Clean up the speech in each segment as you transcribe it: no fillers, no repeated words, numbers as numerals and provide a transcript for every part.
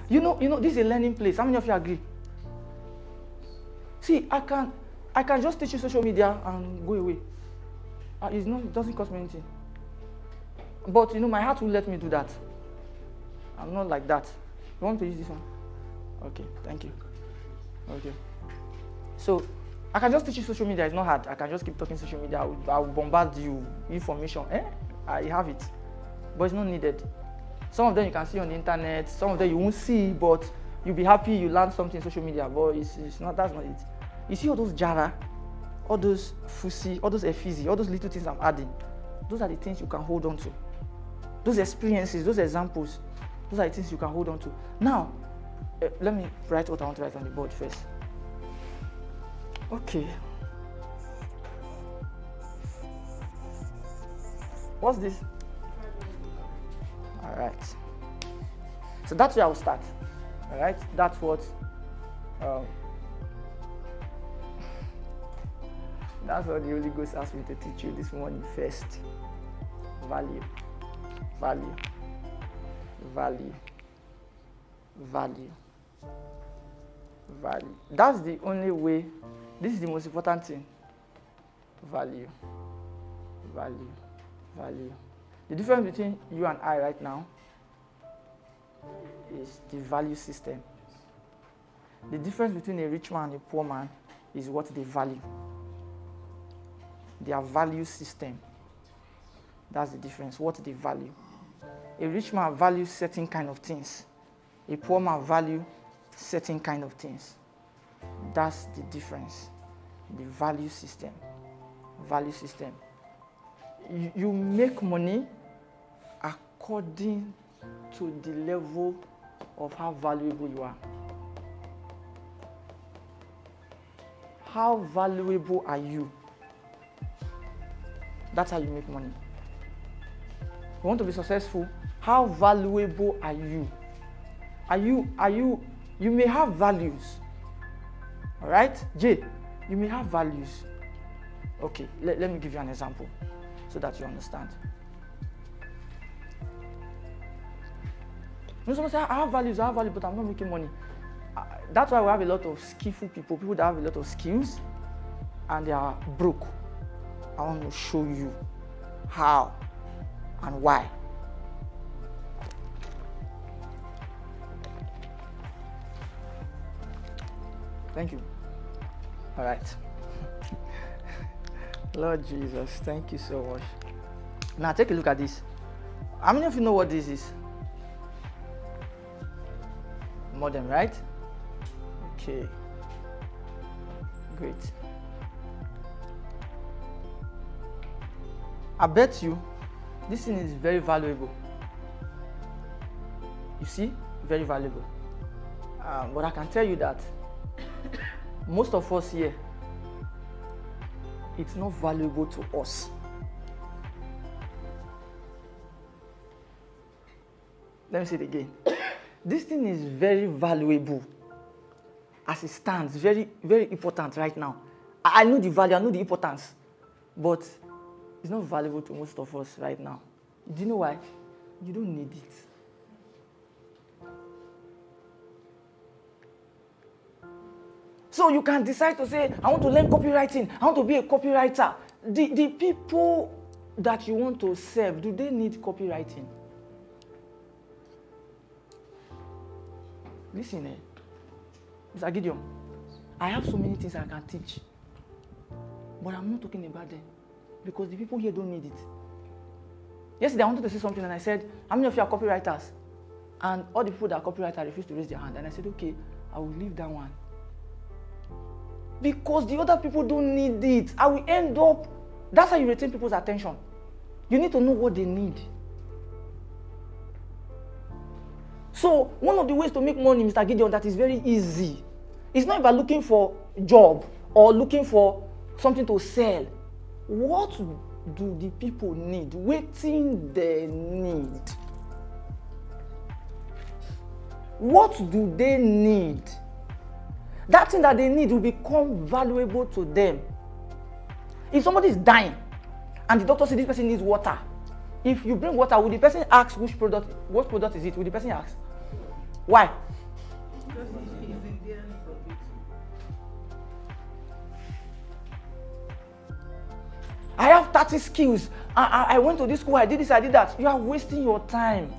This is a learning place. How many of you agree? See, I can just teach you social media and go away. It doesn't cost me anything. But my heart will let me do that. I'm not like that. You want to use this one? Okay, thank you. Okay. So I can just teach you social media. It's not hard. I can just keep talking social media. I will bombard you information. I have it, but it's not needed. Some of them you can see on the internet. Some of them you won't see, but you'll be happy you learned something in social media. But it's not. That's not it. You see all those Jara, all those Fusi, all those Efizi, all those little things I'm adding. Those are the things you can hold on to. Those experiences, those examples, those are the things you can hold on to. Now, let me write what I want to write on the board first. Okay. What's this? All right. So that's where I'll start. All right. That's what. That's what the Holy Ghost asked me to teach you this morning first. Value. Value. Value. Value. Value. That's the only way. This is the most important thing. Value. Value. Value. The difference between you and I right now is the value system. The difference between a rich man and a poor man is what they value. Their value system. That's the difference, what they value. A rich man values certain kind of things. A poor man values certain kind of things. That's the difference. The value system. Value system. You make money according to the level of how valuable you are. How valuable are you? That's how you make money. You want to be successful? How valuable are you? You may have values. All right? Jay, you may have values. Okay, let me give you an example so that you understand. Someone say, I have values, but I'm not making money. That's why we have a lot of skillful people that have a lot of skills and they are broke. I want to show you how and why. Thank you. All right. Lord Jesus, thank you so much. Now take a look at this. How many of you know what this is? Modem, right? Okay. Great. I bet you this thing is very valuable. You see? Very valuable. But I can tell you that most of us here, it's not valuable to us. Let me say it again. This thing is very valuable as it stands, very, very important right now. I know the value, I know the importance, but it's not valuable to most of us right now. Do you know why? You don't need it. So you can decide to say, I want to learn copywriting, I want to be a copywriter. The people that you want to serve, do they need copywriting? Listen, Mr. Gideon, I have so many things I can teach, but I'm not talking about them because the people here don't need it. Yesterday, I wanted to say something and I said, how many of you are copywriters? And all the people that are copywriters refused to raise their hand. And I said, okay, I will leave that one. Because the other people don't need it. I will end up, that's how you retain people's attention. You need to know what they need. So, one of the ways to make money, Mr. Gideon, that is very easy. It's not about looking for a job or looking for something to sell. What do the people need? Waiting they need. What do they need? That thing that they need will become valuable to them. If somebody is dying and the doctor says this person needs water, if you bring water, will the person ask what product is it? Will the person ask? Why? I have 30 skills. I went to this school, I did this, I did that. You are wasting your time.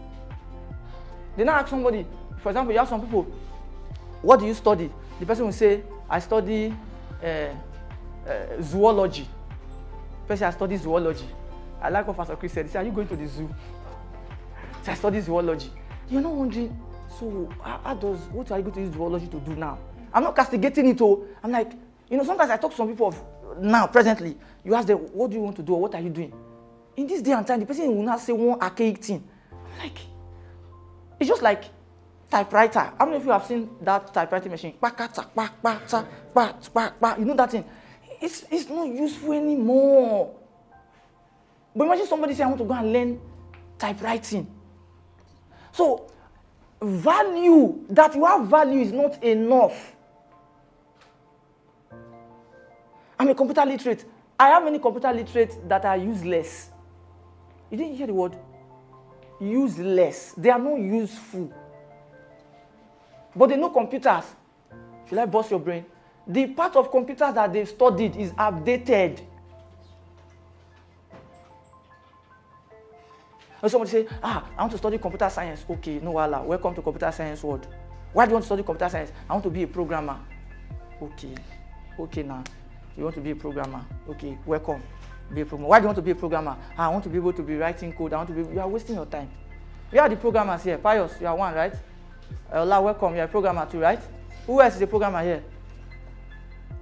Then I ask somebody, for example, you have some people, what do you study? The person will say, I study zoology. The person, I study zoology. I like what Pastor Chris said. He said, are you going to the zoo? So I study zoology. You're not wondering, so what are you going to use zoology to do now? I'm not castigating it. I'm like, sometimes I talk to some people now, presently. You ask them, what do you want to do or what are you doing? In this day and time, the person will not say one archaic thing. I'm like, it's just like typewriter. How many of you have seen that typewriting machine? You know that thing? It's not useful anymore. But imagine somebody say, I want to go and learn typewriting. So, value, that you have value is not enough. I'm a computer literate. I have many computer literates that are useless. You didn't hear the word? Useless. They are not useful. But they know computers. Should I bust your brain? The part of computers that they've studied is outdated. And somebody say, I want to study computer science. Okay, no wala. Welcome to computer science world. Why do you want to study computer science? I want to be a programmer. Okay now. You want to be a programmer. Okay, welcome. Be a programmer. Why do you want to be a programmer? I want to be able to be writing code. You are wasting your time. We are the programmers here. Pius, you are one, right? Ola, welcome. You are a programmer too, right? Who else is a programmer here?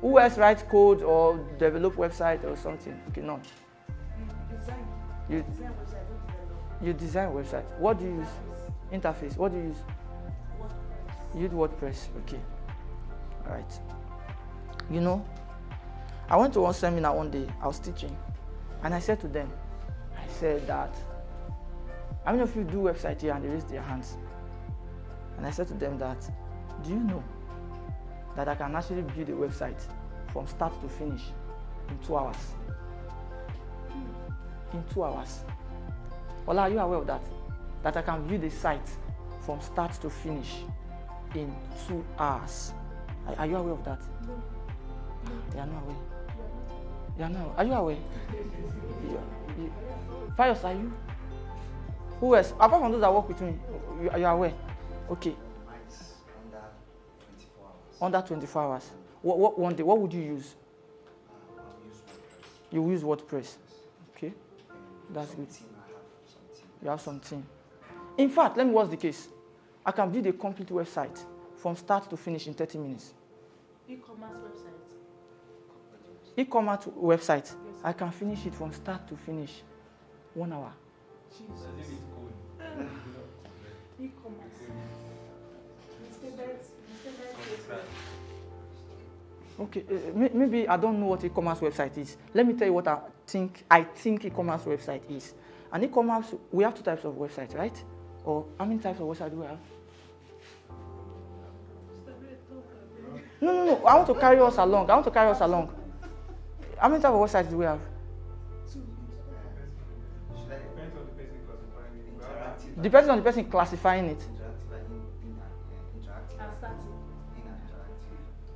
Who else writes code or develop website or something? Okay, none. You design website. What do you use? Interface. What do you use? You use WordPress. Okay. All right. I went to one seminar one day. I was teaching, and I said to them, that, how many of you do website here? And they raised their hands. And I said to them that, do you know that I can actually build a website from start to finish in 2 hours? In 2 hours. Ola, are you aware of that? That I can build a site from start to finish in 2 hours. Are you aware of that? No. You are not aware. You are not. Are you aware? Pius, are you? Who else? Apart from those that work with me, are you aware? Okay. Under 24 hours. What one day? What would you use? You will use WordPress. Okay. That's good. You have something. In fact, let me what's the case. I can build a complete website from start to finish in 30 minutes. E-commerce website. E-commerce website. Yes. I can finish it from start to finish 1 hour. Jesus. E-commerce. Okay, maybe I don't know what e-commerce website is. Let me tell you what I think e-commerce website is. An e-commerce, we have 2 types of websites, right? Or how many types of websites do we have? No. I want to carry us along. How many types of websites do we have? Depends on the person classifying it.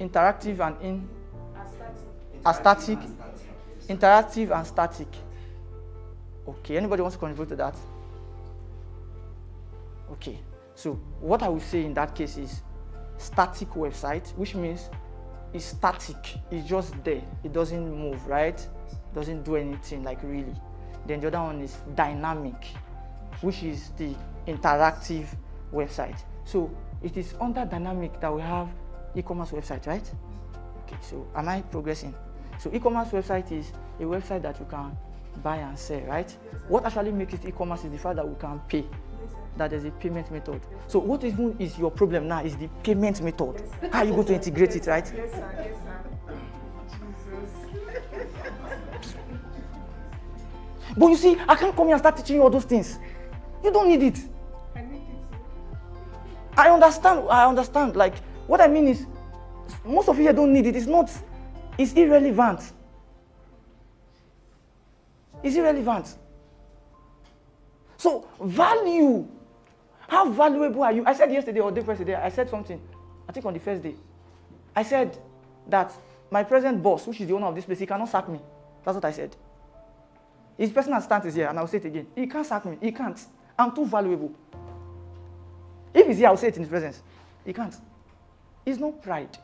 Interactive and static. Interactive and static. Okay, anybody wants to contribute to that? Okay, so what I would say in that case is static website, which means it's static. It's just there. It doesn't move, right? It doesn't do anything, like really. Then the other one is dynamic, which is the interactive website. So it is under dynamic that we have e-commerce website, right? Okay, so am I progressing? So e-commerce website is a website that you can buy and sell, right? What actually makes it e-commerce is the fact that we can pay, that there's a payment method. So what even is your problem now is the payment method. How are you going to integrate it, right? Yes, sir. Jesus. But you see, I can't come here and start teaching you all those things. You don't need it. I need it. I understand. Like, what I mean is, most of you here don't need it. It's irrelevant. It's irrelevant. So, value. How valuable are you? I said yesterday or the first day, I said something, I think on the first day. I said that my present boss, which is the owner of this place, he cannot sack me. That's what I said. His personal stance is here, and I'll say it again. He can't sack me. He can't. I'm too valuable. If he's here, I'll say it in his presence. He can't. It's not pride.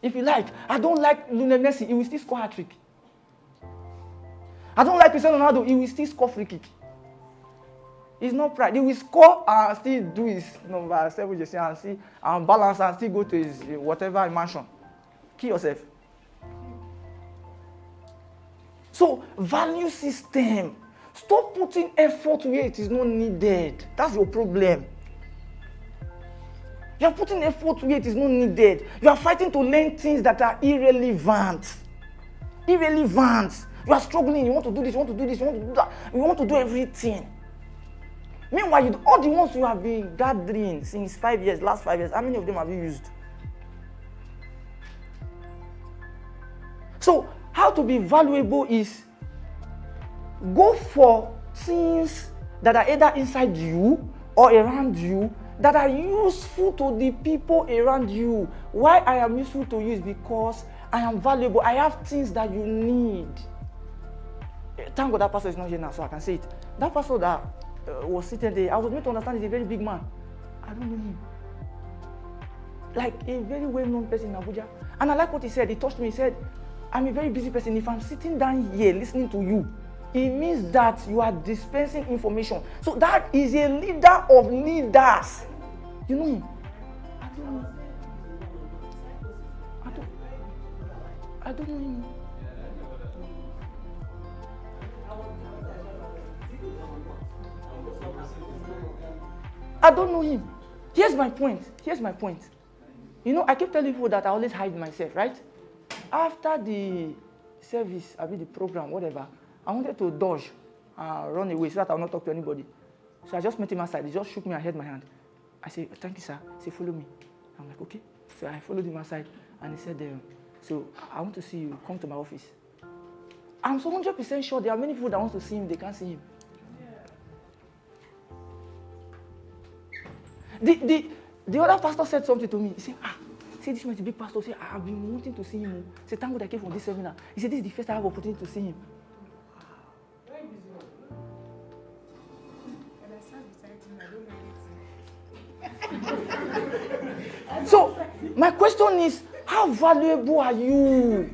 If you like, I don't like Lionel Messi, he will still score a trick. I don't like Cristiano Ronaldo, he will still score free kick. It's not pride. He will score and still do his number 7 jersey and see and balance and still go to his whatever mansion. Kill yourself. So, value system. Stop putting effort where it is not needed. That's your problem. You are putting effort where it is not needed. You are fighting to learn things that are irrelevant. Irrelevant. You are struggling. You want to do this, you want to do this, you want to do that. You want to do everything. Meanwhile, all the ones you have been gathering since 5 years, last 5 years, how many of them have you used? So, how to be valuable is go for things that are either inside you or around you that are useful to the people around you. Why I am useful to you is because I am valuable. I have things that you need. Thank God that pastor is not here now, so I can say it. That pastor that was sitting there, I was made to understand he's a very big man. I don't know him. Like a very well-known person in Abuja. And I like what he said. He touched me. He said, I'm a very busy person. If I'm sitting down here listening to you, it means that you are dispensing information. So that is a leader of leaders. You know him? I don't know. I don't know him. I don't know him. Here's my point. You know, I keep telling people that I always hide myself, right? After the service, the program, whatever, I wanted to dodge and run away so that I will not talk to anybody. So I just met him outside. He just shook me and held my hand. I said, thank you, sir. He said, follow me. I'm like, okay. So I followed him outside and he said, so I want to see you. Come to my office. I'm so 100% sure there are many people that want to see him. They can't see him. The other pastor said something to me. He said, this might be a big pastor. He said, I've been wanting to see him. He said, thank God I came for this seminar. He said, this is the first I have opportunity to see him. So, my question is, how valuable are you?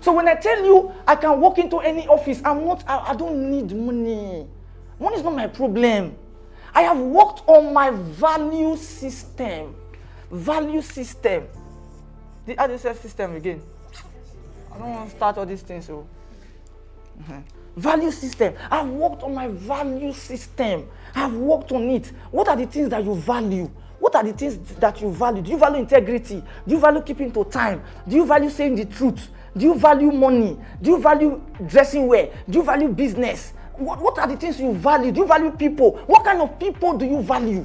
So when I tell you I can walk into any office, I don't need money. Money is not my problem. I have worked on my value system. Value system. How do you say system again? I don't want to start all these things. So. Value system. I've worked on my value system. I've worked on it. What are the things that you value? What are the things that you value? Do you value integrity? Do you value keeping to time? Do you value saying the truth? Do you value money? Do you value dressing well? Do you value business? What are the things you value? Do you value people? What kind of people do you value?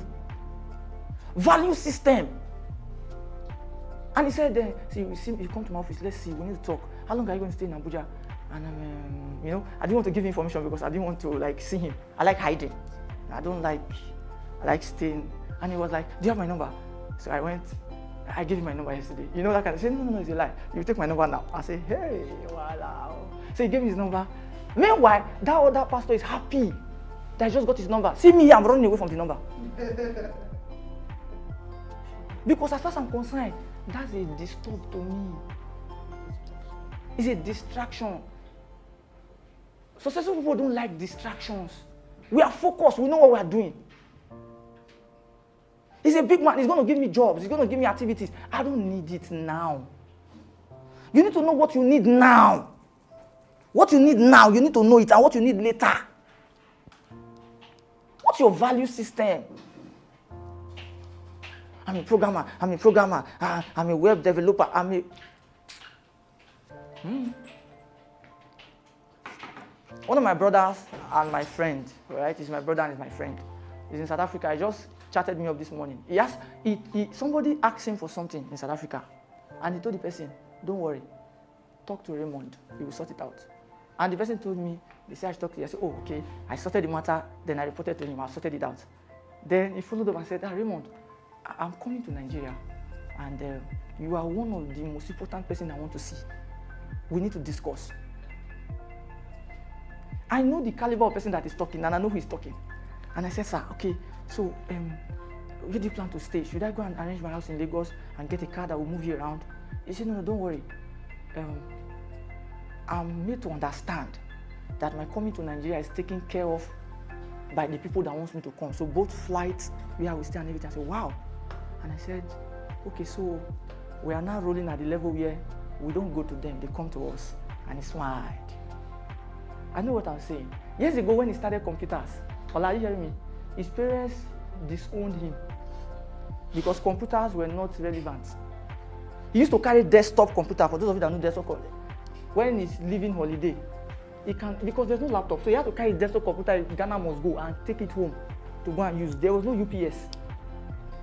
Value system. And he said, you come to my office, let's see, we need to talk. How long are you going to stay in Abuja? And I didn't want to give him information because I didn't want to see him. I like hiding. I like staying. And he was like, do you have my number? So I gave him my number yesterday. You know that kind of, say, no, it's a lie. You take my number now. I say, hey, wow. So he gave me his number. Meanwhile, that other pastor is happy that I just got his number. See me, I'm running away from the number. Because as far as I'm concerned, that's a disturb to me. It's a distraction. Successful people don't like distractions. We are focused. We know what we are doing. He's a big man. He's going to give me jobs. He's going to give me activities. I don't need it now. You need to know what you need now. What you need now, you need to know it, and what you need later. What's your value system? I'm a programmer. I'm a web developer. One of my brothers and my friend, right? He's my brother and he's my friend. He's in South Africa. He just chatted me up this morning. Somebody asked him for something in South Africa, and he told the person, "Don't worry, talk to Raymond. He will sort it out." And the person told me, they said I should talk to you. I said, "Oh, okay." I sorted the matter. Then I reported to him. I sorted it out. Then he followed up and said, "Raymond, I'm coming to Nigeria, and you are one of the most important person I want to see." We need to discuss. I know the caliber of person that is talking, and I know who is talking. And I said, sir, okay, so where do you plan to stay? Should I go and arrange my house in Lagos and get a car that will move you around? He said, no, don't worry. I'm made to understand that my coming to Nigeria is taken care of by the people that wants me to come. So both flights, where I will stay and everything. I said, wow. And I said, okay, so we are now rolling at the level where we don't go to them, they come to us. And he smiled. I know what I'm saying. Years ago when he started computers, are you hearing me? His parents disowned him because computers were not relevant. He used to carry desktop computer, for those of you that know desktop computer. When he's leaving holiday, he can, because there's no laptop, so he had to carry desktop computer. Ghana must go and take it home to go and use. There was no UPS.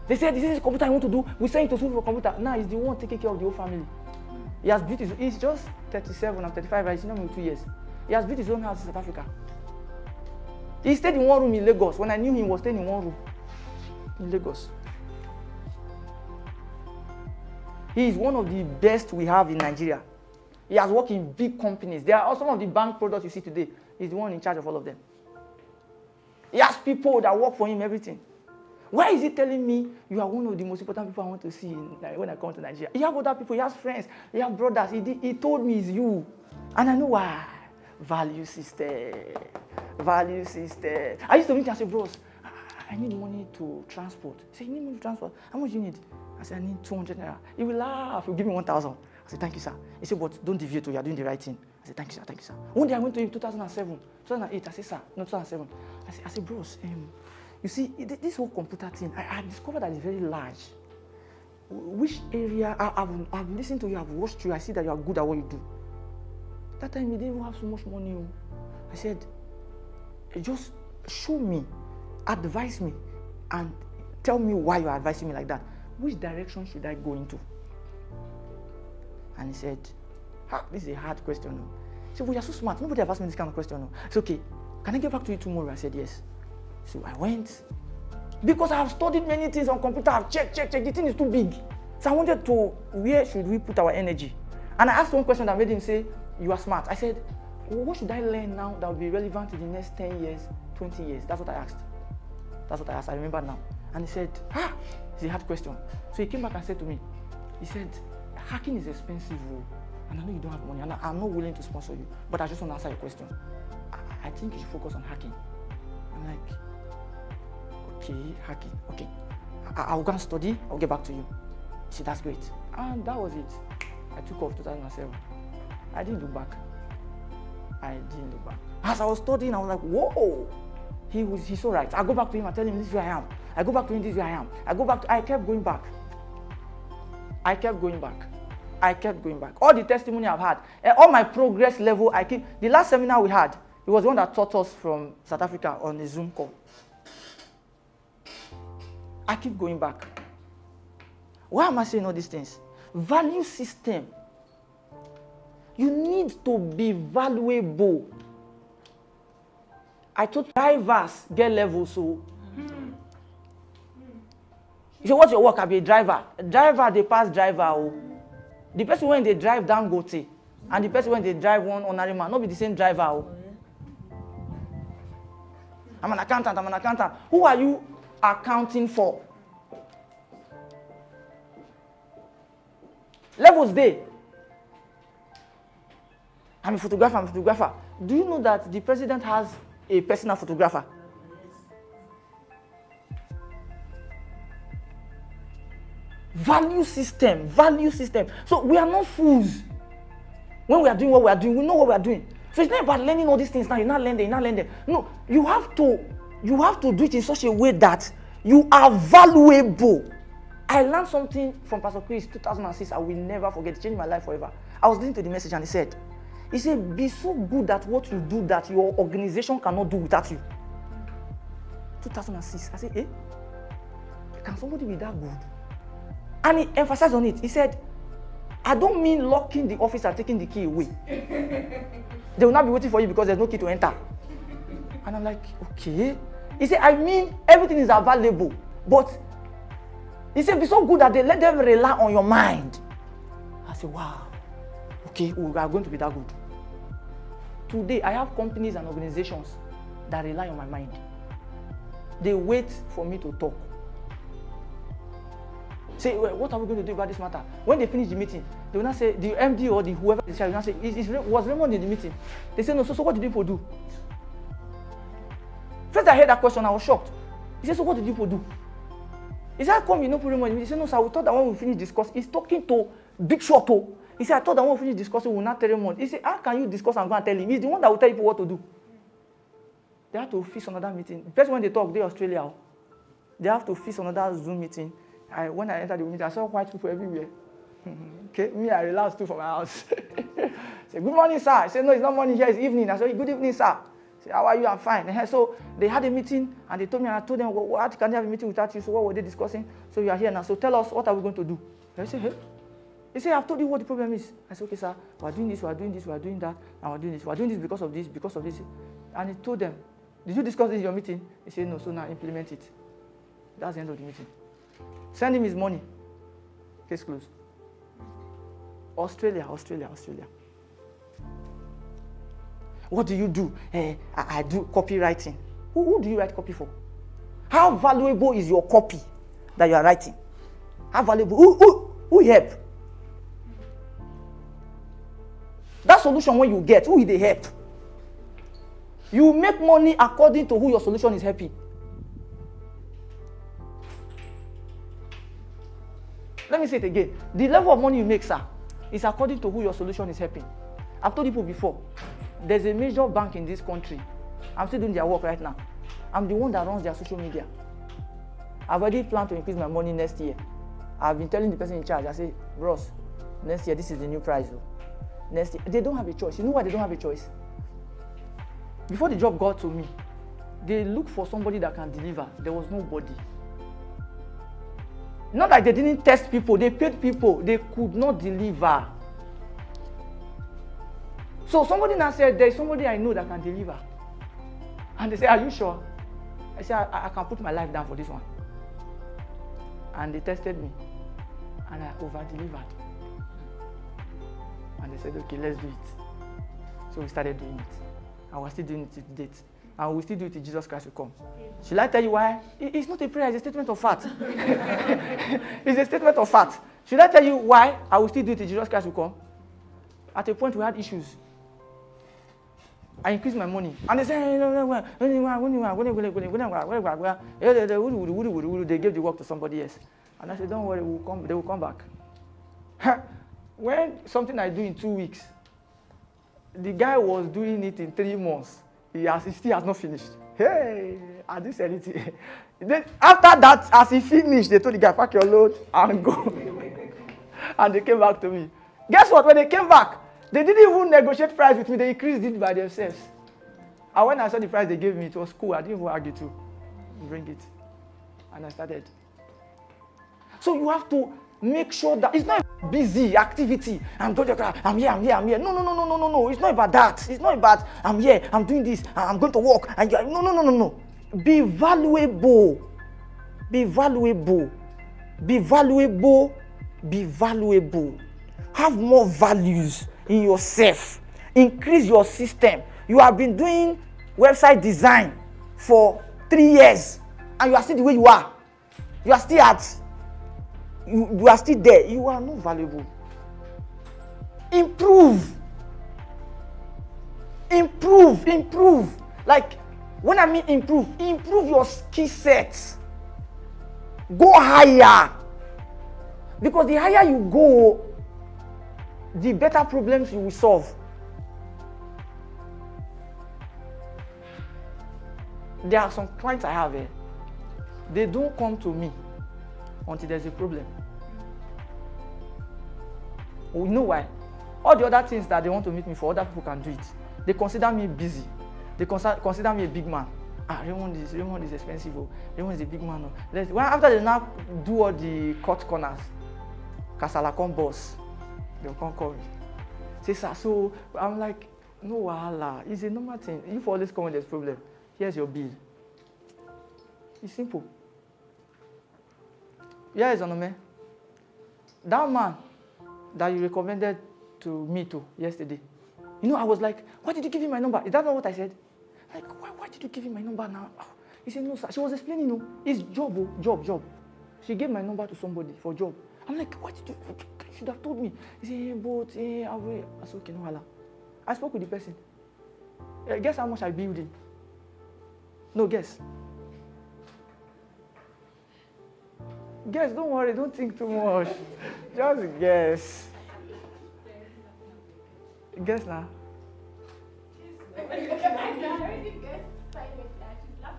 They said, this is the computer I want to do. We send him to school for computer. Now he's the one taking care of the whole family. He has built his, he's just 37, I'm 35, right? He's not maybe 2 years. He has built his own house in South Africa. He stayed in one room in Lagos. When I knew him, he was staying in one room in Lagos. He is one of the best we have in Nigeria. He has worked in big companies. There are some of the bank products you see today. He's the one in charge of all of them. He has people that work for him, everything. Why is he telling me you are one of the most important people I want to see when I come to Nigeria? He has other people, he has friends, he has brothers. He told me it's you. And I know why. Value system. Value system. I used to meet and say, bros, I need money to transport. He said, you need money to transport? How much do you need? I said, I need 200 naira. He will laugh. He will give me 1,000. I said, thank you, sir. He said, but don't deviate. You are doing the right thing. I said, thank you, sir. Thank you, sir. One day I went to him 2007, 2008. I said, sir, no, 2007. I said, bros, you see, this whole computer thing, I discovered that it's very large. Which area, I've listened to you, I've watched you, I see that you are good at what you do. That time he didn't even have so much money. I said, just show me, advise me, and tell me why you're advising me like that. Which direction should I go into? And he said, this is a hard question. He said, well, you're so smart. Nobody ever asked me this kind of question. It's okay. Can I get back to you tomorrow? I said, yes. So I went. Because I have studied many things on computer. I've checked. The thing is too big. So I wanted to, where should we put our energy? And I asked one question that made him say, you are smart. I said, well, what should I learn now that will be relevant in the next 10 years, 20 years? That's what I asked. I remember now. And he said, it's a hard question. So he came back and said to me, he said, hacking is expensive, and I know you don't have money, and I'm not willing to sponsor you, but I just want to answer your question. I think you should focus on hacking. I'm like, okay, hacking, okay. I'll go and study, I'll get back to you. He said, that's great. And that was it. I took off 2007. I didn't look back. As I was studying, I was like, whoa. He's all right. I go back to him, I tell him this is where I am. I go back to him, this is where I am. I kept going back. All the testimony I've had, all my progress level, the last seminar we had, it was one that taught us from South Africa on a Zoom call. I keep going back. Why am I saying all these things? Value system. You need to be valuable. I told drivers get level, so. You say, what's your work? I'll be a driver. Driver, they pass driver. The person when they drive Dangote, and the person when they drive one ordinary man, not be the same driver. I'm an accountant. Who are you accounting for? Levels day. I'm a photographer. Do you know that the president has a personal photographer? Value system. So we are not fools. When we are doing what we are doing, we know what we are doing. So it's not about learning all these things now. You're not learning. No, you have to do it in such a way that you are valuable. I learned something from Pastor Chris 2006. I will never forget. It changed my life forever. I was listening to the message and he said, be so good at what you do that your organization cannot do without you. 2006. I said, can somebody be that good? And he emphasized on it. He said, I don't mean locking the office and taking the key away. They will not be waiting for you because there's no key to enter. And I'm like, okay. He said, I mean everything is available. But he said, be so good that they let them rely on your mind. I said, wow. okay, we are going to be that good. Today, I have companies and organizations that rely on my mind. They wait for me to talk. Say, well, what are we going to do about this matter? When they finish the meeting, they will not say, the MD or the whoever is will not say, was Raymond in the meeting? They say, no, so what did people do? First I heard that question, I was shocked. He said, so what did people do? He said, how come you know Raymond? He said, no, sir, we thought that when we finish discussing, he's talking to Big Shot. He said, I thought that when we finish discussing, we will not tell Raymond. He said, how can you discuss and go and tell him? He's the one that will tell people what to do. They have to fix another meeting. First when they talk, they're Australia. They have to fix another Zoom meeting. When I entered the meeting, I saw white people everywhere. Okay, me, I relaxed too from my house. I said, good morning, sir. I said, no, it's not morning here, it's evening. I said, good evening, sir. I said, how are you? I'm fine. And so they had a meeting, and they told me, and I told them, what can they have a meeting without you? So what were they discussing? So you are here now. So tell us, what are we going to do? I said, hey. He said, I've told you what the problem is. I said, okay, sir, we're doing this, we're doing this, we're doing that, and we're doing this. We're doing this because of this, because of this. And he told them, did you discuss this in your meeting? He said, no, so now implement it. That's the end of the meeting. Send him his money. Case closed. Australia. What do you do? I do copywriting. Who do you write copy for? How valuable is your copy that you are writing? How valuable? Who help? That solution when you get, who will they help? You make money according to who your solution is helping. Let me say it again. The level of money you make, sir, is according to who your solution is helping. I've told people before, there's a major bank in this country. I'm still doing their work right now. I'm the one that runs their social media. I've already planned to increase my money next year. I've been telling the person in charge, I say, Ross, next year, this is the new price. Next year, they don't have a choice. You know why they don't have a choice? Before the job got to me, they looked for somebody that can deliver. There was nobody. Not like they didn't test people, they paid people, they could not deliver. So somebody now said, there's somebody I know that can deliver. And they said, are you sure? I said, I can put my life down for this one. And they tested me. And I over-delivered. And they said, okay, let's do it. So we started doing it. And we're still doing it to date. And we'll still do it till Jesus Christ will come. Should I tell you why? It's not a prayer, it's a statement of fact. It's a statement of fact. Should I tell you why I will still do it till Jesus Christ will come? At a point we had issues. I increased my money. And they said, they gave the work to somebody else. And I said, don't worry, they will come back. When something I do in 2 weeks, the guy was doing it in 3 months. He still has not finished. Hey, I didn't say anything. Then after that, as he finished, they told the guy, pack your load and go. And they came back to me. Guess what? When they came back, they didn't even negotiate price with me. They increased it by themselves. And when I saw the price they gave me, it was cool. I didn't even argue to bring it. And I started. So you have to make sure that it's not a busy activity. I'm here. No. It's not about that. It's not about I'm here, I'm doing this, I'm going to work. And no. Be valuable. Be valuable. Be valuable. Be valuable. Have more values in yourself. Increase your system. You have been doing website design for 3 years and you are still the way you are. You are still you are still there. You are not valuable. Improve. Like, when I mean improve your skill set. Go higher. Because the higher you go, the better problems you will solve. There are some clients I have here. They don't come to me until there's a problem. You know why? All the other things that they want to meet me for, other people can do it. They consider me busy. They consider me a big man. Raymond is expensive. Raymond is a big man. After they now do all the cut corners, Kasala come boss. They'll come call me. Say, sir, so I'm like, no wahala. It's a normal thing. If always come when there's problem, here's your bill. It's simple. Here is Onome. That man that you recommended to me too yesterday. You know, I was like, why did you give him my number? Is that not what I said? Like, why did you give him my number now? He said, no, sir. She was explaining, no, it's job. She gave my number to somebody for job. I'm like, what did you should have told me? He said, but I will. I said, okay, no, Allah. I spoke with the person. Guess how much I billed him? No, guess. Guess, don't worry, don't think too much. Just guess. Guess now.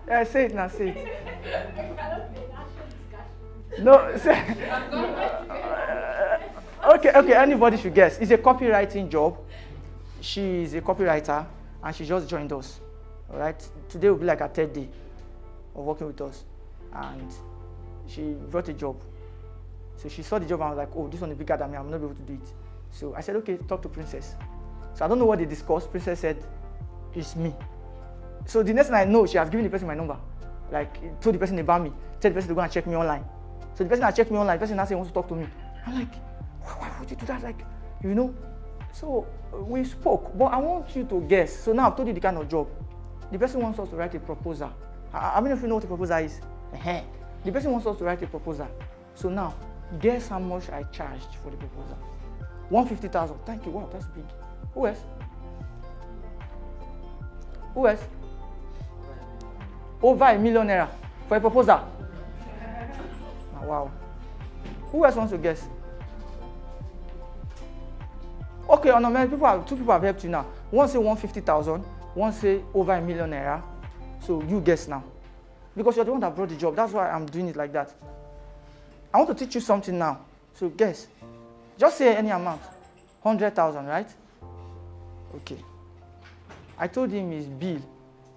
Yeah, say it now, say it. No, say. Okay, anybody should guess. It's a copywriting job. She is a copywriter and she just joined us. All right, today will be like her third day of working with us, and she brought a job. So she saw the job and was like, oh, this one is bigger than me, I'm not able to do it. So I said, okay, talk to Princess. So I don't know what they discussed. Princess said, it's me. So the next thing I know, she has given the person my number. Like, told the person about me, tell the person to go and check me online. So the person that checked me online, the person now said he wants to talk to me. I'm like, why would you do that? Like, you know? So we spoke, but I want you to guess. So now I've told you the kind of job. The person wants us to write a proposal. How many of you know what a proposal is? The person wants us to write a proposal. So now, guess how much I charged for the proposal? 150,000. Thank you. Wow, that's big. Who else? Who else? Over $1 million for a proposal. Oh, wow. Who else wants to guess? Okay, no, man, two people have helped you now. One say 150,000, one say over $1 million. So you guess now. Because you're the one that brought the job. That's why I'm doing it like that. I want to teach you something now. So guess. Just say any amount. 100,000, right? Okay. I told him his bill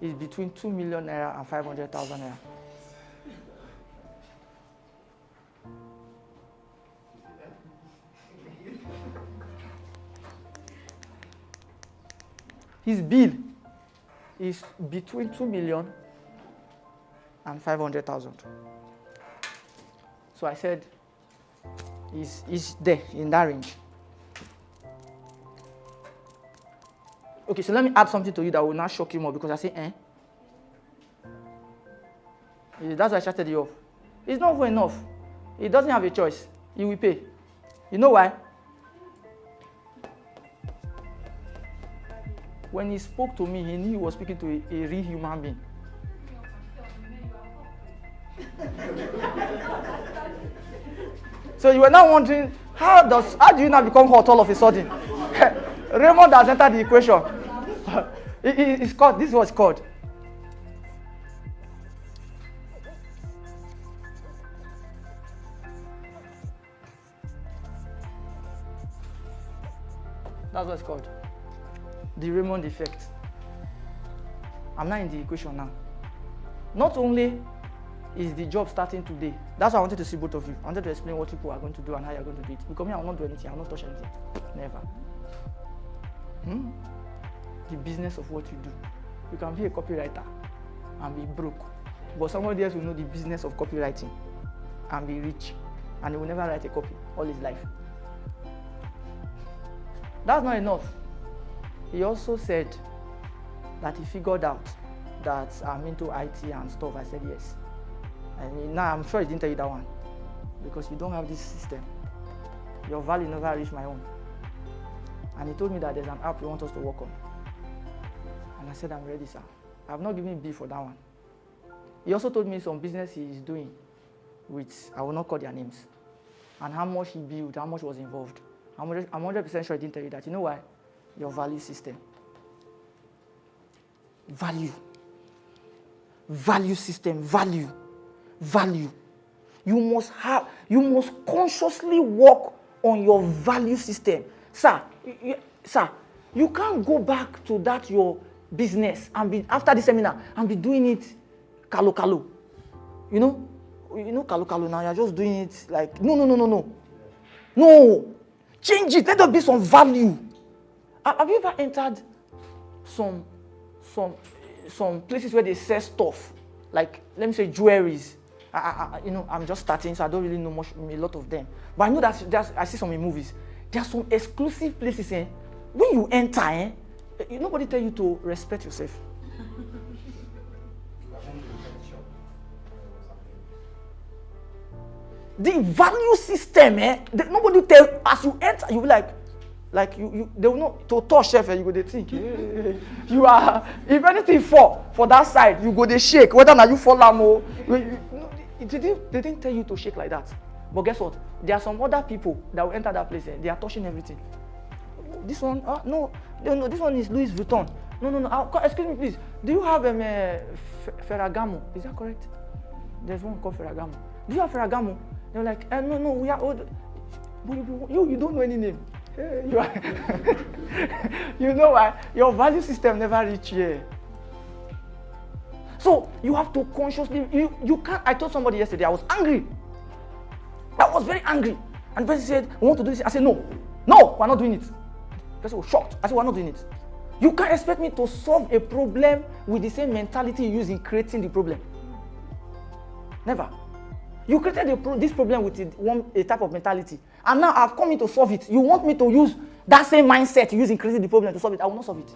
is between 2 million naira and 500,000 naira. His bill is between 2 million and 500,000. So I said, he's there in that range. Okay, so let me add something to you that will now shock you more, because I say, That's why I shouted you off. It's not good enough. He doesn't have a choice. He will pay. You know why? When he spoke to me, he knew he was speaking to a real human being. So you were now wondering, how do you now become hot all of a sudden? Raymond has entered the equation. It's called, this is what it's called. That's what it's called. The Raymond effect. I'm not in the equation now. Not only is the job starting today, that's why I wanted to see both of you. I wanted to explain what people are going to do and how you're going to do it. Because me, I will not do anything, I will not touch anything. Never. The business of what you do. You can be a copywriter and be broke, but somebody else will know the business of copywriting and be rich, and he will never write a copy all his life. That's not enough. He also said that he figured out that I'm into IT and stuff. I said yes. And now I'm sure he didn't tell you that one, because you don't have this system. Your value never reached my own. And he told me that there's an app he wants us to work on. And I said, I'm ready, sir. I've not given B for that one. He also told me some business he is doing with, I will not call their names, and how much he built, how much was involved. I'm 100% sure he didn't tell you that. You know why? Your value system. Value. Value system. Value. Value. You must consciously work on your value system. Sir, you can't go back to that your business and be, after the seminar, and be doing it kalo. You know kalo now, you're just doing it like, no. Change it, let there be some value. Have you ever entered some places where they sell stuff, like, let me say, jewelries? I'm just starting, so I don't really know a lot of them. But I know that I see some in movies. There are some exclusive places, when you enter, nobody tell you to respect yourself. The value system, nobody tell, as you enter, you be like you they will not to touch chef, you go they think, you are, if anything fall for that side, you go they shake, whether now you fall or they didn't tell you to shake like that. But guess what? There are some other people that will enter that place, they are touching everything. This one, no, this one is Louis Vuitton. No, excuse me, please. Do you have Ferragamo? Is that correct? There's one called Ferragamo. Do you have Ferragamo? They're like, no, we are old. You don't know any name. You are you know why? Your value system never reach here. So you have to consciously, you can't. I told somebody yesterday, I was angry. I was very angry. And the person said, we want to do this. I said, no, we're not doing it. The person was shocked. I said, we're not doing it. You can't expect me to solve a problem with the same mentality you use in creating the problem. Never. You created this problem with a type of mentality. And now I've come in to solve it. You want me to use that same mindset you use in creating the problem to solve it. I will not solve it.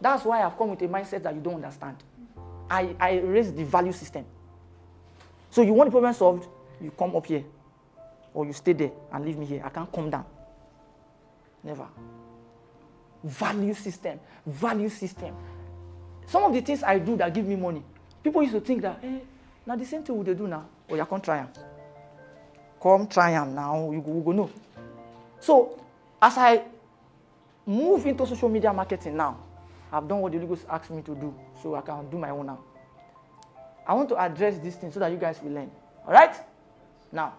That's why I've come with a mindset that you don't understand. I raise the value system. So you want the problem solved, you come up here. Or you stay there and leave me here. I can't come down. Never. Value system. Value system. Some of the things I do that give me money, people used to think that, now the same thing they do now. Oh, you can't try them. Come try them now. You go no. So, as I move into social media marketing now, I've done what the Holy Ghost asked me to do, so I can do my own now. I want to address these things so that you guys will learn. All right? Now,